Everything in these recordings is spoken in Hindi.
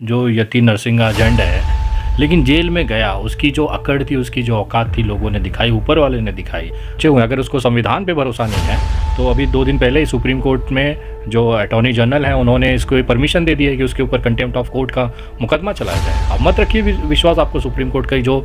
जो यति नरसिंहाजंड है, लेकिन जेल में गया, उसकी जो अकड़ थी, उसकी जो औकात थी, लोगों ने दिखाई, ऊपर वाले ने दिखाई। अगर उसको संविधान पे भरोसा नहीं है तो अभी 2 दिन पहले ही सुप्रीम कोर्ट में जो अटॉर्नी जनरल है उन्होंने इसको परमिशन दे दी है कि उसके ऊपर कंटेम्प्ट ऑफ कोर्ट का मुकदमा चलाया जाए। अब मत रखिए विश्वास, आपको सुप्रीम कोर्ट का जो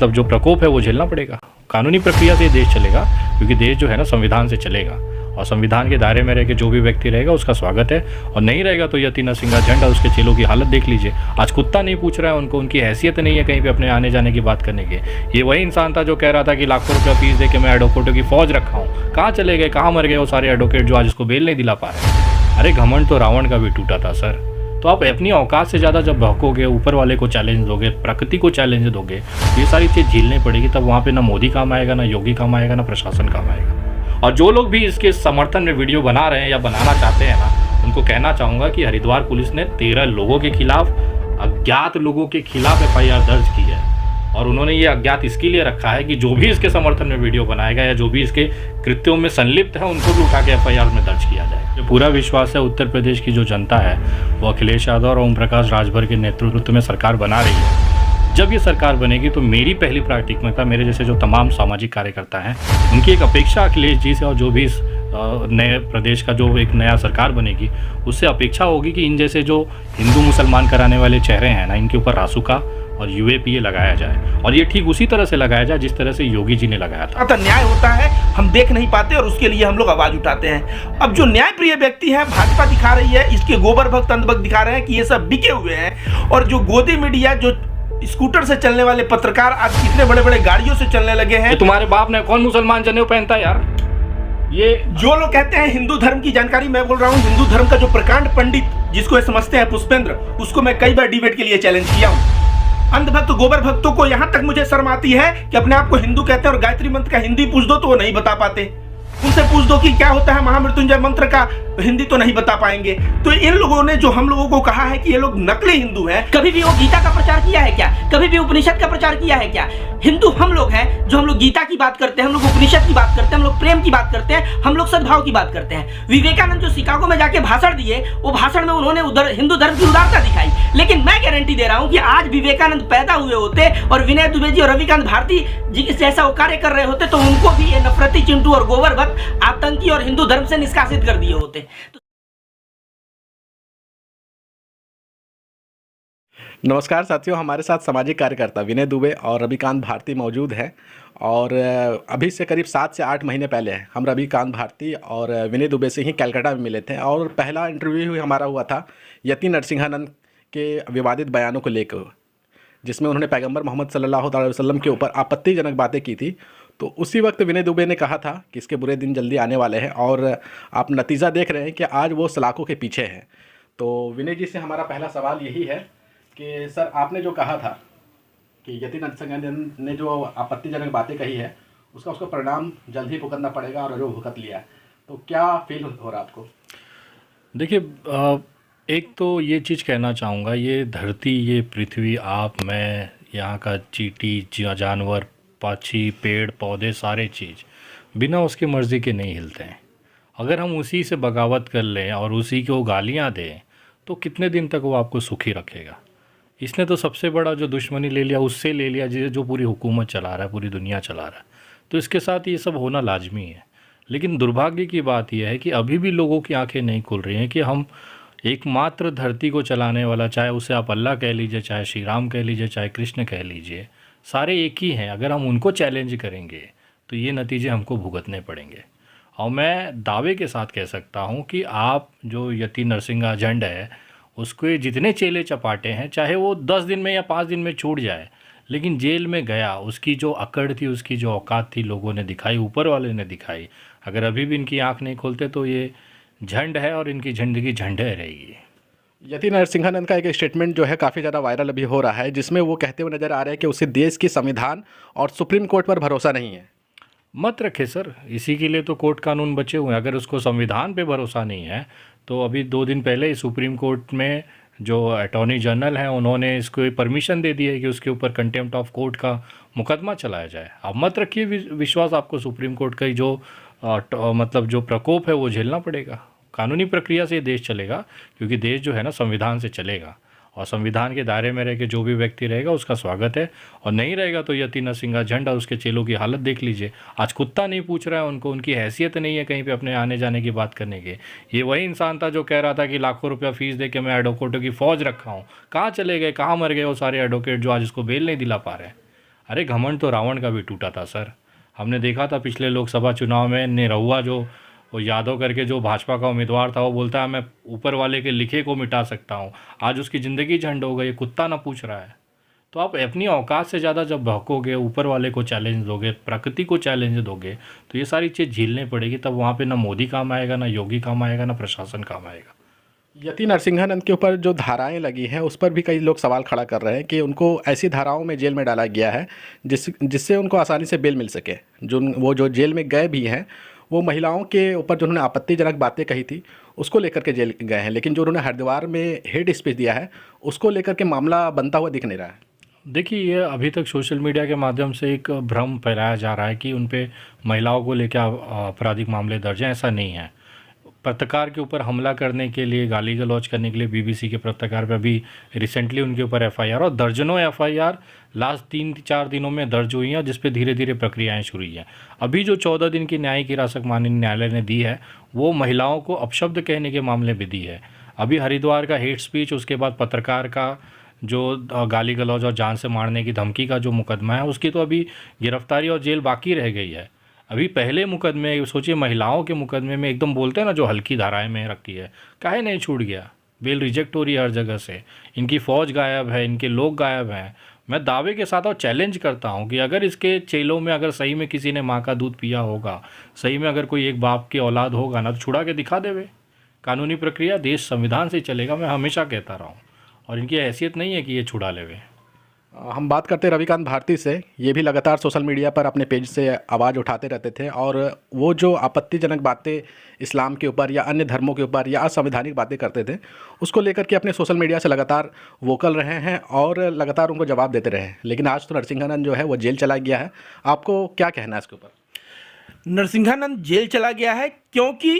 जो प्रकोप है वो झेलना पड़ेगा। कानूनी प्रक्रिया से देश चलेगा, क्योंकि देश जो है ना संविधान से चलेगा, और संविधान के दायरे में रह के जो भी व्यक्ति रहेगा उसका स्वागत है, और नहीं रहेगा तो यति नरसिंहाजंड और उसके चेलों की हालत देख लीजिए। आज कुत्ता नहीं पूछ रहा है उनको, उनकी हैसियत नहीं है कहीं पे अपने आने जाने की बात करने की। ये वही इंसान था जो कह रहा था कि लाखों रुपया फीस दे के मैं एडवोकेटों की फौज रखा हूँ। कहाँ चले गए, कहाँ मर गए वो सारे एडवोकेट जो आज उसको बेल नहीं दिला पा रहे। अरे घमंड तो रावण का भी टूटा था सर। तो आप अपनी औकात से ज़्यादा जब भौंकोगे, ऊपर वाले को चैलेंज दोगे, प्रकृति को चैलेंज दोगे, ये सारी चीज़ झेलनी पड़ेगी। तब वहाँ पे ना मोदी काम आएगा, ना योगी काम आएगा, ना प्रशासन काम आएगा। और जो लोग भी इसके समर्थन में वीडियो बना रहे हैं या बनाना चाहते हैं ना, उनको कहना चाहूँगा कि हरिद्वार पुलिस ने 13 लोगों के खिलाफ, अज्ञात लोगों के खिलाफ FIR दर्ज की है। और उन्होंने ये अज्ञात इसके लिए रखा है कि जो भी इसके समर्थन में वीडियो बनाएगा या जो भी इसके कृत्यों में संलिप्त है उनको भी उठा के FIR में दर्ज किया जाए। जो पूरा विश्वास है उत्तर प्रदेश की जो जनता है वो अखिलेश यादव और ओम प्रकाश राजभर के नेतृत्व में सरकार बना रही है। जब ये सरकार बनेगी तो मेरी पहली प्राथमिकता, मेरे जैसे जो तमाम सामाजिक कार्यकर्ता हैं, उनकी एक अपेक्षा अखिलेश जी से और जो भी इस नए प्रदेश का जो एक नया सरकार बनेगी उससे अपेक्षा होगी कि इन जैसे जो हिंदू मुसलमान कराने वाले चेहरे हैं ना, इनके ऊपर रासुका और UAPA लगाया जाए, और ये ठीक उसी तरह से लगाया जाए जिस तरह से योगी जी ने लगाया था। तो न्याय होता है, हम देख नहीं पाते और उसके लिए हम लोग आवाज उठाते हैं। अब जो न्याय प्रिय व्यक्ति हैं, भाजपा दिखा रही है, इसके गोबर भक्त अंधभक्त दिखा रहे हैं कि ये सब बिके हुए हैं, और जो गोदी मीडिया, जो स्कूटर से चलने वाले पत्रकार आज कितने बड़े बड़े गाड़ियों से चलने लगे हैं। तुम्हारे बाप ने कौन मुसलमान जनेऊ पहनता है यार? ये जो लोग कहते हैं हिंदू धर्म की जानकारी, मैं बोल रहा हूँ हिंदू धर्म का जो प्रकांड पंडित जिसको समझते हैं पुष्पेंद्र, उसको मैं कई बार डिबेट के लिए चैलेंज किया हूँ। अंधभक्त गोबर भक्तों को यहाँ तक मुझे शर्म आती है कि अपने आप को हिंदू कहते हैं और गायत्री मंत्र का हिंदी पूछ दो तो वो नहीं बता पाते। उनसे पूछ दो कि क्या होता है महामृत्युंजय मंत्र का हिंदी, तो नहीं बता पाएंगे। तो इन लोगों ने जो हम लोगों को कहा है कि ये लोग नकली हिंदू हैं, कभी भी वो गीता का प्रचार किया है क्या? कभी भी उपनिषद का प्रचार किया है क्या? हिंदू हम लोग हैं जो हम लोग गीता की बात करते हैं, हम लोग उपनिषद की बात करते हैं, हम लोग प्रेम की बात करते हैं, हम लोग सद्भाव की बात करते हैं। विवेकानंद जो शिकागो में जाके भाषण दिए, वो भाषण में उन्होंने उधर हिंदू धर्म की उदारता दिखाई, लेकिन मैं गारंटी दे रहा हूँ कि आज विवेकानंद पैदा हुए होते और विनय दुबे जी और रविकांत भारती जी जैसा वो कार्य कर रहे होते तो उनको भी ये नफरती चिंटू और गोबर भक्त, आतंकी और हिंदू धर्म से निष्कासित कर दिए होते। नमस्कार साथियों, हमारे साथ सामाजिक कार्यकर्ता विनय दुबे और रविकांत भारती मौजूद हैं। और अभी से करीब 7 से 8 महीने पहले हम रविकांत भारती और विनय दुबे से ही कलकत्ता में मिले थे, और पहला इंटरव्यू हमारा हुआ था यति नरसिंहानंद के विवादित बयानों को लेकर, जिसमें उन्होंने पैगंबर मोहम्मद सल्लल्लाहु अलैहि वसल्लम के ऊपर आपत्तिजनक बातें की थी। तो उसी वक्त विनय दुबे ने कहा था कि इसके बुरे दिन जल्दी आने वाले हैं, और आप नतीजा देख रहे हैं कि आज वो सलाखों के पीछे हैं। तो विनय जी से हमारा पहला सवाल यही है कि सर, आपने जो कहा था कि यति नरसिंहानंद ने जो आपत्तिजनक बातें कही है उसका परिणाम जल्द ही भुगतना पड़ेगा, और जो भुगत लिया है, तो क्या फील हो रहा आपको? देखिए, एक तो ये चीज़ कहना चाहूँगा, ये धरती, ये पृथ्वी, आप, मैं, यहाँ का चींटी, जानवर, पक्षी, पेड़ पौधे, सारे चीज़ बिना उसकी मर्ज़ी के नहीं हिलते हैं। अगर हम उसी से बगावत कर लें और उसी को गालियाँ दें तो कितने दिन तक वो आपको सुखी रखेगा? इसने तो सबसे बड़ा जो दुश्मनी ले लिया, उससे ले लिया जो पूरी हुकूमत चला रहा है, पूरी दुनिया चला रहा है। तो इसके साथ ये सब होना लाजमी है। लेकिन दुर्भाग्य की बात यह है कि अभी भी लोगों की आंखें नहीं खुल रही हैं कि हम एकमात्र धरती को चलाने वाला, चाहे उसे आप अल्लाह कह लीजिए, चाहे श्री राम कह लीजिए, चाहे कृष्ण कह लीजिए, सारे एक ही हैं। अगर हम उनको चैलेंज करेंगे तो ये नतीजे हमको भुगतने पड़ेंगे। और मैं दावे के साथ कह सकता हूँ कि आप जो यति नरसिंहाजंड है, उसके जितने चेले चपाटे हैं, चाहे वो 10 दिन में या 5 दिन में छूट जाए, लेकिन जेल में गया, उसकी जो अकड़ थी, उसकी जो औकात थी, लोगों ने दिखाई, ऊपर वाले ने दिखाई। अगर अभी भी इनकी आंख नहीं खोलते तो ये झंड है और इनकी ज़िंदगी झंडे रहेगी। यति नरसिंहानंद का एक स्टेटमेंट जो है काफ़ी ज़्यादा वायरल अभी हो रहा है, जिसमें वो कहते हुए नज़र आ रहे हैं कि उसे देश की संविधान और सुप्रीम कोर्ट पर भरोसा नहीं है। मत रखे सर, इसी के लिए तो कोर्ट कानून बचे हुए हैं। अगर उसको संविधान पे भरोसा नहीं है तो अभी 2 दिन पहले ही सुप्रीम कोर्ट में जो अटॉर्नी जनरल हैं उन्होंने इसको परमिशन दे दी है कि उसके ऊपर कंटेम्प्ट ऑफ कोर्ट का मुकदमा चलाया जाए। अब मत रखिए विश्वास, आपको सुप्रीम कोर्ट का जो जो प्रकोप है वो झेलना पड़ेगा। कानूनी प्रक्रिया से देश चलेगा, क्योंकि देश जो है ना संविधान से चलेगा, और संविधान के दायरे में रह के जो भी व्यक्ति रहेगा उसका स्वागत है, और नहीं रहेगा तो यति नरसिंहा झंड और उसके चेलों की हालत देख लीजिए। आज कुत्ता नहीं पूछ रहा है उनको, उनकी हैसियत नहीं है कहीं पे अपने आने जाने की बात करने की। ये वही इंसान था जो कह रहा था कि लाखों रुपया फीस दे के मैं एडवोकेटों की फ़ौज रखा हूँ। कहाँ चले गए, कहाँ मर गए वो सारे एडवोकेट जो आज इसको बेल नहीं दिला पा रहे हैं। अरे घमंड तो रावण का भी टूटा था सर। हमने देखा था पिछले लोकसभा चुनाव में निरहुआ जो वो यादव करके जो भाजपा का उम्मीदवार था, वो बोलता है मैं ऊपर वाले के लिखे को मिटा सकता हूँ। आज उसकी ज़िंदगी झंड हो गई, कुत्ता ना पूछ रहा है। तो आप अपनी औकात से ज़्यादा जब भौंकोगे, ऊपर वाले को चैलेंज दोगे, प्रकृति को चैलेंज दोगे, तो ये सारी चीज़ झेलनी पड़ेगी। तब वहाँ पे ना मोदी काम आएगा, ना योगी काम आएगा, ना प्रशासन काम आएगा। यति नरसिंहानंद के ऊपर जो धाराएं लगी हैं उस पर भी कई लोग सवाल खड़ा कर रहे हैं कि उनको ऐसी धाराओं में जेल में डाला गया है जिससे उनको आसानी से बेल मिल सके। वो जो जेल में गए भी हैं वो महिलाओं के ऊपर जो उन्होंने आपत्तिजनक बातें कही थी उसको लेकर के जेल गए हैं, लेकिन जो उन्होंने हरिद्वार में हेट स्पीच दिया है उसको लेकर के मामला बनता हुआ दिख नहीं रहा है। देखिए, ये अभी तक सोशल मीडिया के माध्यम से एक भ्रम फैलाया जा रहा है कि उन पे महिलाओं को लेकर आपराधिक मामले दर्ज हैं। ऐसा नहीं है। पत्रकार के ऊपर हमला करने के लिए, गाली गलौज करने के लिए बीबीसी के पत्रकार पे अभी रिसेंटली उनके ऊपर एफआईआर और दर्जनों एफआईआर लास्ट 3-4 दिनों में दर्ज हुई हैं, जिस पे धीरे धीरे प्रक्रियाएं शुरू हुई हैं। अभी जो 14 दिन की न्यायिक हिरासत माननीय न्यायालय ने दी है वो महिलाओं को अपशब्द कहने के मामले में दी है। अभी हरिद्वार का हेट स्पीच, उसके बाद पत्रकार का जो गाली गलौज और जान से मारने की धमकी का जो मुकदमा है उसकी तो अभी गिरफ्तारी और जेल बाकी रह गई है। अभी पहले मुकदमे, सोचिए महिलाओं के मुकदमे में एकदम बोलते हैं ना जो हल्की धाराएं में रखी है, काहे नहीं छूट गया। बेल रिजेक्ट हो रही है हर जगह से, इनकी फ़ौज गायब है, इनके लोग गायब हैं। मैं दावे के साथ और चैलेंज करता हूं कि अगर इसके चेलों में अगर सही में किसी ने माँ का दूध पिया होगा, सही में अगर कोई एक बाप की औलाद होगा ना, तो छुड़ा के दिखा देवे। कानूनी प्रक्रिया देश संविधान से चलेगा, मैं हमेशा कहता रहा हूँ, और इनकी हैसियत नहीं है कि ये छुड़ा लेवे। हम बात करते हैं रविकांत भारती से। ये भी लगातार सोशल मीडिया पर अपने पेज से आवाज़ उठाते रहते थे और वो जो आपत्तिजनक बातें इस्लाम के ऊपर या अन्य धर्मों के ऊपर या असंवैधानिक बातें करते थे उसको लेकर के अपने सोशल मीडिया से लगातार वोकल रहे हैं और लगातार उनको जवाब देते रहे हैं। लेकिन आज तो नरसिंहानंद जो है वो जेल चला गया है। आपको क्या कहना है इसके ऊपर? नरसिंहानंद जेल चला गया है क्योंकि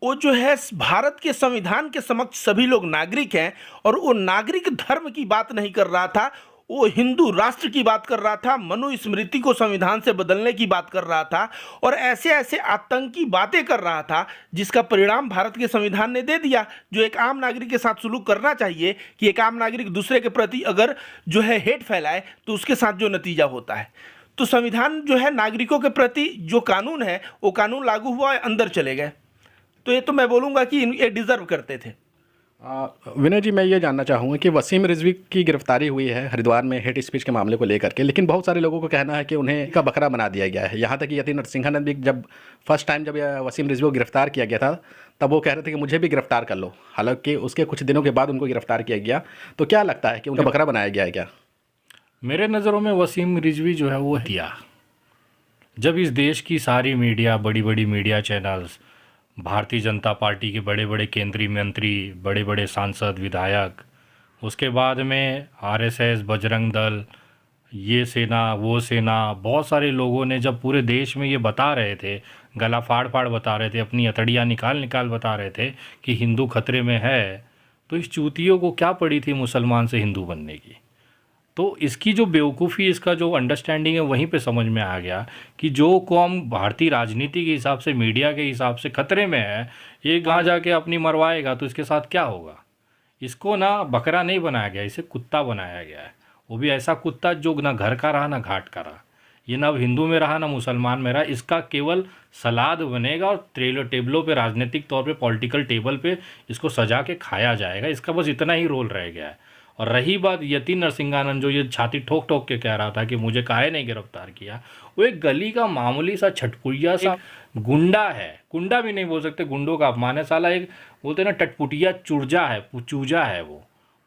वो जो है भारत के संविधान के समक्ष सभी लोग नागरिक हैं, और वो नागरिक धर्म की बात नहीं कर रहा था, वो हिंदू राष्ट्र की बात कर रहा था, मनुस्मृति को संविधान से बदलने की बात कर रहा था, और ऐसे ऐसे आतंकी बातें कर रहा था जिसका परिणाम भारत के संविधान ने दे दिया। जो एक आम नागरिक के साथ सुलूक करना चाहिए कि एक आम नागरिक दूसरे के प्रति अगर जो है हेट फैलाए तो उसके साथ जो नतीजा होता है, तो संविधान जो है नागरिकों के प्रति जो कानून है वो कानून लागू हुआ, अंदर चले गए। तो ये तो मैं बोलूँगा कि ये डिज़र्व करते थे। विनय जी, मैं ये जानना चाहूँगा कि वसीम रिजवी की गिरफ्तारी हुई है हरिद्वार में हेट स्पीच के मामले को लेकर के, लेकिन बहुत सारे लोगों को कहना है कि उन्हें का बकरा बना दिया गया है। यहाँ तक कि यति नरसिंहानंद भी जब फर्स्ट टाइम जब वसीम रिजवी को गिरफ्तार किया गया था तब वो कह रहे थे कि मुझे भी गिरफ्तार कर लो। हालांकि उसके कुछ दिनों के बाद उनको गिरफ्तार किया गया। तो क्या लगता है कि उनका बकरा बनाया गया है क्या? मेरे नज़रों में वसीम रिजवी जो है वो दिया, जब इस देश की सारी मीडिया, बड़ी बड़ी media channels, Bharatiya Janata party के बड़े बड़े केंद्रीय मंत्री, बड़े बड़े सांसद, विधायक, उसके बाद में आरएसएस, बजरंग दल, ये सेना, वो सेना, बहुत सारे लोगों ने जब पूरे देश में ये बता रहे थे, गला फाड़ फाड़ बता रहे थे, अपनी अतड़ियाँ निकाल निकाल बता रहे थे कि हिंदू खतरे में है, तो इस चूतियों को क्या पड़ी थी मुसलमान से हिंदू बनने की। तो इसकी जो बेवकूफ़ी, इसका जो अंडरस्टैंडिंग है वहीं पे समझ में आ गया कि जो कौम भारतीय राजनीति के हिसाब से, मीडिया के हिसाब से खतरे में है, ये गाँव जाके अपनी मरवाएगा तो इसके साथ क्या होगा। इसको ना बकरा नहीं बनाया गया, इसे कुत्ता बनाया गया है। वो भी ऐसा कुत्ता जो ना घर का रहा ना घाट का रहा, ये ना हिंदू में रहा ना मुसलमान में रहा। इसका केवल सलाद बनेगा और टेबलों पे, राजनीतिक तौर पे, पॉलिटिकल टेबल पे इसको सजा के खाया जाएगा। इसका बस इतना ही रोल रह गया है। और रही बात यति नरसिंहानंद, जो ये छाती ठोक ठोक के कह रहा था कि मुझे काहे नहीं गिरफ्तार किया, वो एक गली का मामूली सा छटपुटिया सा गुंडा है। गुंडा भी नहीं बोल सकते, गुंडों का अपमान है साला। एक बोलते ना टटपुटिया चूजा है वो।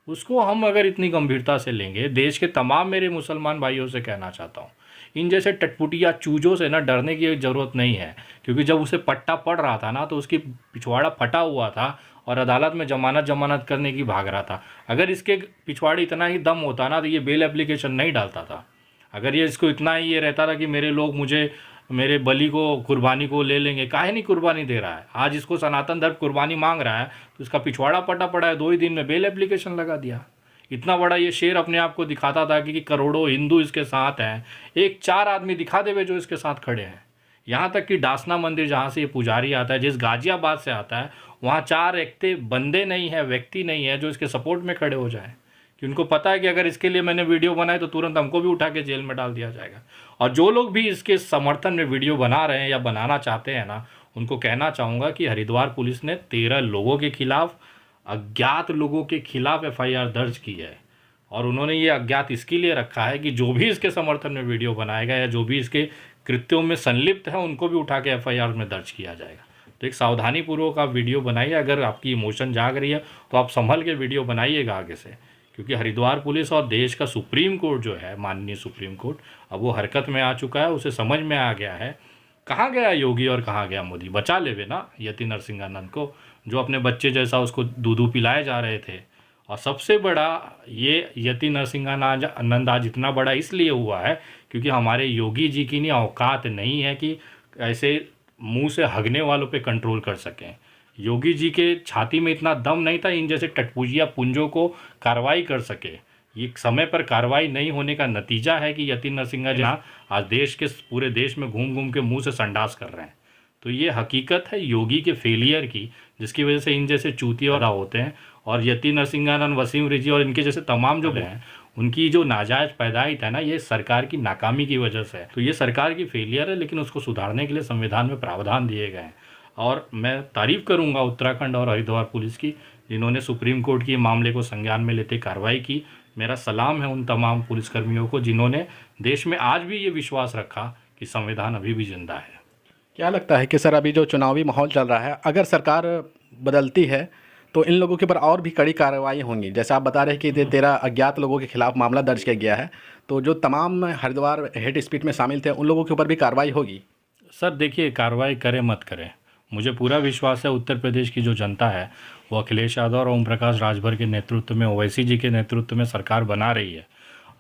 उसको हम अगर इतनी गंभीरता से लेंगे, देश के तमाम मेरे मुसलमान भाइयों से कहना चाहता हूँ, इन जैसे टटपुटिया चूजों से ना डरने की ज़रूरत नहीं है। क्योंकि जब उसे पट्टा पड़ रहा था ना तो उसकी पिछवाड़ा फटा हुआ था और अदालत में जमानत करने की भाग रहा था। अगर इसके पिछवाड़े इतना ही दम होता ना तो ये बेल एप्लीकेशन नहीं डालता था। अगर ये इसको इतना ही ये रहता था कि मेरे लोग मुझे, मेरे बलि को, कुर्बानी को ले लेंगे, काहे नहीं कुर्बानी दे रहा है। आज इसको सनातन धर्म कुर्बानी मांग रहा है तो इसका पिछवाड़ा पटा पड़ा है, 2 ही दिन में बेल एप्लीकेशन लगा दिया। इतना बड़ा ये शेर अपने आप को दिखाता था कि करोड़ों हिंदू इसके साथ हैं, एक 4 आदमी दिखा देवे जो इसके साथ खड़े हैं। यहाँ तक कि डासना मंदिर जहाँ से ये पुजारी आता है, जिस गाजियाबाद से आता है, वहाँ 4 एकते बंदे नहीं है, व्यक्ति नहीं है जो इसके सपोर्ट में खड़े हो जाए, कि उनको पता है कि अगर इसके लिए मैंने वीडियो बनाई तो तुरंत हमको भी उठा के जेल में डाल दिया जाएगा। और जो लोग भी इसके समर्थन में वीडियो बना रहे हैं या बनाना चाहते हैं ना, उनको कहना चाहूँगा कि हरिद्वार पुलिस ने 13 लोगों के खिलाफ, अज्ञात लोगों के खिलाफ FIR दर्ज की है। और उन्होंने ये अज्ञात इसके लिए रखा है कि जो भी इसके समर्थन में वीडियो बनाएगा या जो भी इसके कृत्यों में संलिप्त है, उनको भी उठा के FIR में दर्ज किया जाएगा। तो एक सावधानीपूर्वक आप वीडियो बनाइए। अगर आपकी इमोशन जाग रही है तो आप संभल के वीडियो बनाइएगा आगे से, क्योंकि हरिद्वार पुलिस और देश का सुप्रीम कोर्ट जो है, माननीय सुप्रीम कोर्ट, अब वो हरकत में आ चुका है। उसे समझ में आ गया है कहाँ गया योगी और कहाँ गया मोदी। बचा लेवे ना यति नरसिंहानंद को, जो अपने बच्चे जैसा उसको दूध पिलाए जा रहे थे। और सबसे बड़ा ये यति नरसिंहानंद आज इतना बड़ा इसलिए हुआ है क्योंकि हमारे योगी जी की नहीं औकात नहीं है कि ऐसे मुंह से हगने वालों पे कंट्रोल कर सकें। योगी जी के छाती में इतना दम नहीं था इन जैसे टटपुजिया पुंजों को कार्रवाई कर सके। ये समय पर कार्रवाई नहीं होने का नतीजा है कि यति नरसिंहा जी आज देश के पूरे देश में घूम घूम के मुंह से संडास कर रहे हैं। तो ये हकीकत है योगी के फेलियर की, जिसकी वजह से इन जैसे चूतिया होते हैं। और यति नरसिंहानंद, वसीम रिजी और इनके जैसे तमाम जो हैं, उनकी जो नाजायज़ पैदाइश है ना, ये सरकार की नाकामी की वजह से है। तो ये सरकार की फेलियर है, लेकिन उसको सुधारने के लिए संविधान में प्रावधान दिए गए हैं। और मैं तारीफ़ करूंगा उत्तराखंड और हरिद्वार पुलिस की, जिन्होंने सुप्रीम कोर्ट के मामले को संज्ञान में लेते कार्रवाई की। मेरा सलाम है उन तमाम पुलिसकर्मियों को जिन्होंने देश में आज भी ये विश्वास रखा कि संविधान अभी भी जिंदा है। क्या लगता है कि सर अभी जो चुनावी माहौल चल रहा है, अगर सरकार बदलती है तो इन लोगों के ऊपर और भी कड़ी कार्रवाई होंगी? जैसे आप बता रहे हैं कि 13 अज्ञात लोगों के खिलाफ मामला दर्ज किया गया है, तो जो तमाम हरिद्वार हेट स्पीच में शामिल थे उन लोगों के ऊपर भी कार्रवाई होगी? सर देखिए, कार्रवाई करे मत करे, मुझे पूरा विश्वास है उत्तर प्रदेश की जो जनता है वो अखिलेश यादव और ओम प्रकाश राजभर के नेतृत्व में, ओवैसी जी के नेतृत्व में सरकार बना रही है।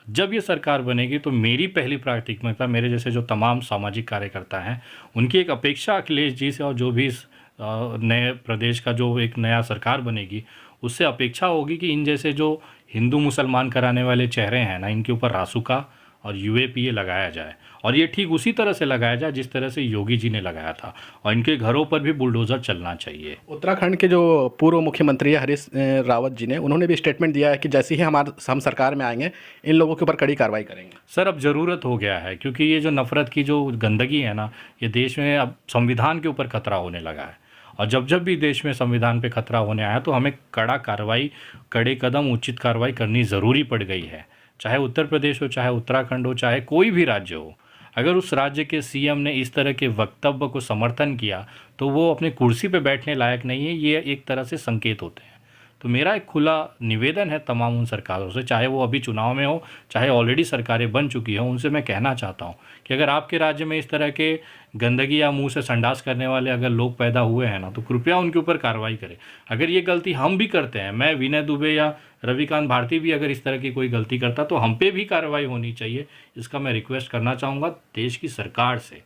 जब ये सरकार बनेगी तो मेरी पहली प्राथमिकता, मेरे जैसे जो तमाम सामाजिक कार्यकर्ता हैं, उनकी एक अपेक्षा अखिलेश जी से और जो भी इस नए प्रदेश का जो एक नया सरकार बनेगी उससे अपेक्षा होगी कि इन जैसे जो हिंदू मुसलमान कराने वाले चेहरे हैं ना, इनके ऊपर रासुका और UAPA लगाया जाए। और ये ठीक उसी तरह से लगाया जाए जिस तरह से योगी जी ने लगाया था, और इनके घरों पर भी बुलडोज़र चलना चाहिए। उत्तराखंड के जो पूर्व मुख्यमंत्री है हरीश रावत जी ने, उन्होंने भी स्टेटमेंट दिया है कि जैसे ही हम सरकार में आएंगे इन लोगों के ऊपर कड़ी कार्रवाई करेंगे। सर अब ज़रूरत हो गया है, क्योंकि ये जो नफ़रत की जो गंदगी है ना, ये देश में अब संविधान के ऊपर खतरा होने लगा है। और जब भी देश में संविधान पे खतरा होने आया तो हमें कड़ा कार्रवाई, कड़े कदम, उचित कार्रवाई करनी ज़रूरी पड़ गई है। चाहे उत्तर प्रदेश हो, चाहे उत्तराखंड हो, चाहे कोई भी राज्य हो, अगर उस राज्य के CM ने इस तरह के वक्तव्य को समर्थन किया तो वो अपने कुर्सी पे बैठने लायक नहीं है। ये एक तरह से संकेत होते हैं। तो मेरा एक खुला निवेदन है तमाम उन सरकारों से, चाहे वो अभी चुनाव में हो, चाहे ऑलरेडी सरकारें बन चुकी हों, उनसे मैं कहना चाहता हूँ कि अगर आपके राज्य में इस तरह के गंदगी या मुंह से संडास करने वाले अगर लोग पैदा हुए हैं ना, तो कृपया उनके ऊपर कार्रवाई करें। अगर ये गलती हम भी करते हैं, मैं, विनय दुबे या रविकांत भारती भी अगर इस तरह की कोई गलती करता, तो हम पे भी कार्रवाई होनी चाहिए। इसका मैं रिक्वेस्ट करना चाहूँगा देश की सरकार से।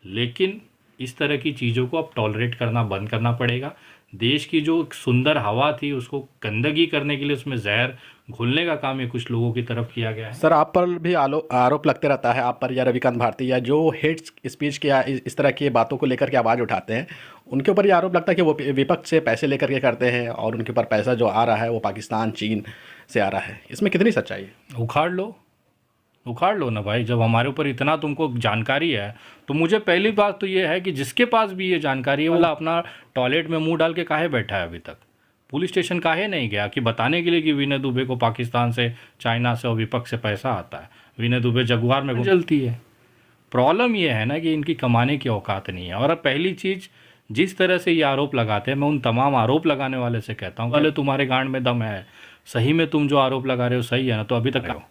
लेकिन इस तरह की चीज़ों को अब टॉलरेट करना बंद करना पड़ेगा। देश की जो सुंदर हवा थी उसको गंदगी करने के लिए उसमें जहर घुलने का काम ये कुछ लोगों की तरफ किया गया है। सर आप पर भी आरोप लगते रहता है, आप पर या रविकांत भारती या जो हेट स्पीच के या इस तरह की बातों को लेकर के आवाज़ उठाते हैं, उनके ऊपर ये आरोप लगता है कि वो विपक्ष से पैसे लेकर के करते हैं और उनके ऊपर पैसा जो आ रहा है वो पाकिस्तान, चीन से आ रहा है। इसमें कितनी सच्चाई है? उखाड़ लो ना भाई। जब हमारे ऊपर इतना तुमको जानकारी है तो मुझे पहली बात तो ये है कि जिसके पास भी ये जानकारी है वाला अपना टॉयलेट में मुंह डाल के काहे बैठा है? अभी तक पुलिस स्टेशन काहे नहीं गया कि बताने के लिए कि विनय दुबे को पाकिस्तान से, चाइना से और विपक्ष से पैसा आता है। विनय दुबे जगुआर में जलती है। प्रॉब्लम ये है ना कि इनकी कमाने की औकात नहीं है। और अब पहली चीज़, जिस तरह से ये आरोप लगाते हैं, मैं उन तमाम आरोप लगाने वाले से कहता हूँ, पहले तुम्हारे गांड में दम है, सही में तुम जो आरोप लगा रहे हो सही है ना, तो अभी तक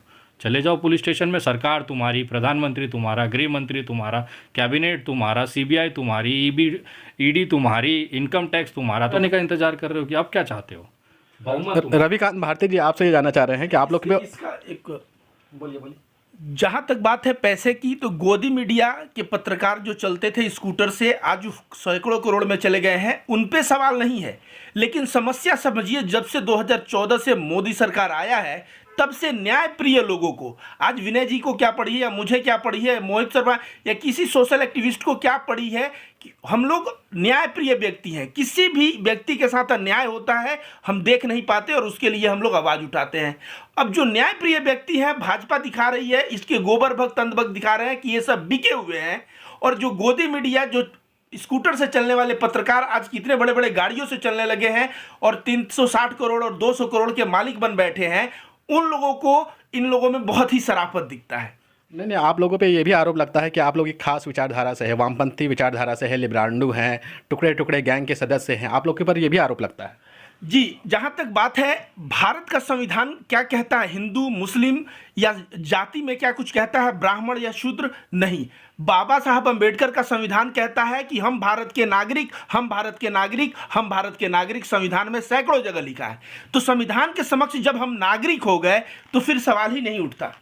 चले जाओ पुलिस स्टेशन में। सरकार तुम्हारी, प्रधानमंत्री तुम्हारा, गृह मंत्री तुम्हारा, कैबिनेट तुम्हारा, CBI तुम्हारी, ED तुम्हारी, इनकम टैक्स तुम्हारा, तो का इंतजार कर रहे हो कि आप क्या चाहते हो? रविकांत भारती जी आपसे ये जानना चाह रहे हैं कि आप लोग इसका एक बोलिए। जहां तक बात है पैसे की, तो गोदी मीडिया के पत्रकार जो चलते थे स्कूटर से, आज सैकड़ों करोड़ में चले गए हैं, उन पे सवाल नहीं है। लेकिन समस्या समझिए, जब से 2014 से मोदी सरकार आया है तब से न्याय प्रिय लोगों को, आज विनय जी को क्या पड़ी है या मुझे क्या पड़ी है, मोहित शर्मा या किसी सोशल एक्टिविस्ट को क्या पड़ी है कि हम लोग न्याय प्रिय व्यक्ति हैं। किसी भी व्यक्ति के साथ अन्याय होता है हम देख नहीं पाते और उसके लिए हम लोग आवाज़ उठाते हैं। अब जो न्याय प्रिय व्यक्ति हैं, भाजपा दिखा रही है, इसके गोबर भक्त अंधभक्त दिखा रहे हैं कि ये सब बिके हुए हैं। और जो गोदी मीडिया, जो स्कूटर से चलने वाले पत्रकार आज कितने बड़े बड़े गाड़ियों से चलने लगे हैं और 360 करोड़ और 200 करोड़ के मालिक बन बैठे हैं, उन लोगों को इन लोगों में बहुत ही शराफत दिखता है। नहीं, आप लोगों पे ये भी आरोप लगता है कि आप लोग एक खास विचारधारा से है, वामपंथी विचारधारा से है, लिब्रांडू हैं, टुकड़े टुकड़े गैंग के सदस्य हैं, आप लोग के ऊपर ये भी आरोप लगता है। जी, जहां तक बात है भारत का संविधान क्या कहता है, हिंदू मुस्लिम या जाति में क्या कुछ कहता है, ब्राह्मण या शूद्र, नहीं। बाबा साहब अंबेडकर का संविधान कहता है कि हम भारत के नागरिक, हम भारत के नागरिक, हम भारत के नागरिक, संविधान में सैकड़ों जगह लिखा है। तो संविधान के समक्ष जब हम नागरिक हो गए तो फिर सवाल ही नहीं उठता।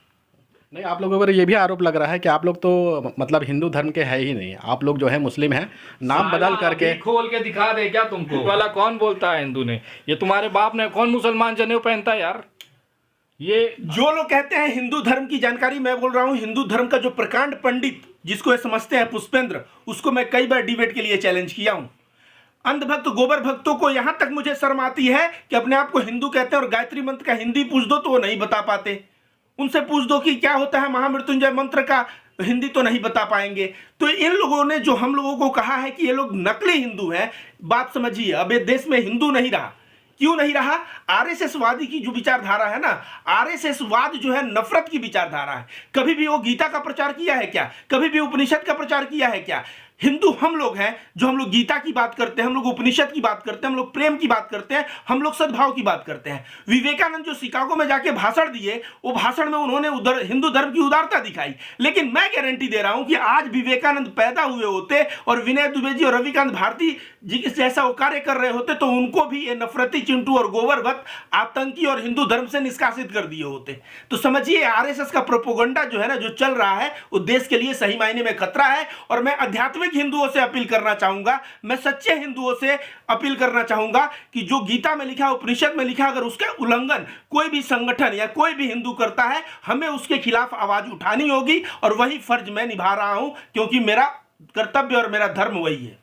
नहीं, आप लोगों पर ये भी आरोप लग रहा है कि आप लोग तो मतलब हिंदू धर्म के है ही नहीं, आप लोग जो है मुस्लिम हैं, नाम बदल करके। खोल के दिखा दे क्या तुमको वाला कौन बोलता है हिंदू ने, ये तुम्हारे बाप ने, कौन मुसलमान जनेऊ पहनता है यार। ये जो लोग कहते हैं हिंदू धर्म की जानकारी, मैं बोल रहा हूं हिंदू धर्म का जो प्रकांड पंडित जिसको ये समझते हैं पुष्पेंद्र, उसको मैं कई बार डिबेट के लिए चैलेंज किया हूं। अंधभक्त गोबर भक्तों को यहां तक मुझे शर्म आती है कि अपने आप को हिंदू कहते हैं और गायत्री मंत्र का हिंदी पूछ दो तो वो नहीं बता पाते। उनसे पूछ दो कि क्या होता है महामृत्युंजय मंत्र का हिंदी, तो नहीं बता पाएंगे। तो इन लोगों ने जो हम लोगों को कहा है कि ये लोग नकली हिंदू हैं, बात समझिए, अब ये देश में हिंदू नहीं रहा। क्यों नहीं रहा? आरएसएस वादी की जो विचारधारा है ना, आरएसएस वाद जो है नफरत की विचारधारा है। कभी भी वो गीता का प्रचार किया है क्या? कभी भी उपनिषद का प्रचार किया है क्या? हिंदू हम लोग हैं जो हम लोग गीता की बात करते हैं, हम लोग उपनिषद की बात करते हैं, हम लोग प्रेम की बात करते हैं, हम लोग सद्भाव की बात करते हैं। विवेकानंद जो शिकागो में जाके भाषण दिए, वो भाषण में उन्होंने हिंदू धर्म की उदारता दिखाई। लेकिन मैं गारंटी दे रहा हूं कि आज विवेकानंद पैदा हुए होते और विनय दुबे जी और रविकांत भारती जी के जैसा वो कार्य कर रहे होते तो उनको भी ये नफरती चिंटू और गोबर भक्त आतंकी और हिंदू धर्म से निष्कासित कर दिए होते। तो समझिए आरएसएस का प्रोपोगंडा जो है ना, जो चल रहा है, वो देश के लिए सही मायने में खतरा है। और मैं आध्यात्मिक हिंदुओं से अपील करना चाहूंगा, मैं सच्चे हिंदुओं से अपील करना चाहूंगा कि जो गीता में लिखा, उपनिषद में लिखा, अगर उसके उल्लंघन कोई भी संगठन या कोई भी हिंदू करता है, हमें उसके खिलाफ आवाज उठानी होगी। और वही फर्ज मैं निभा रहा हूं क्योंकि मेरा कर्तव्य और मेरा धर्म वही है।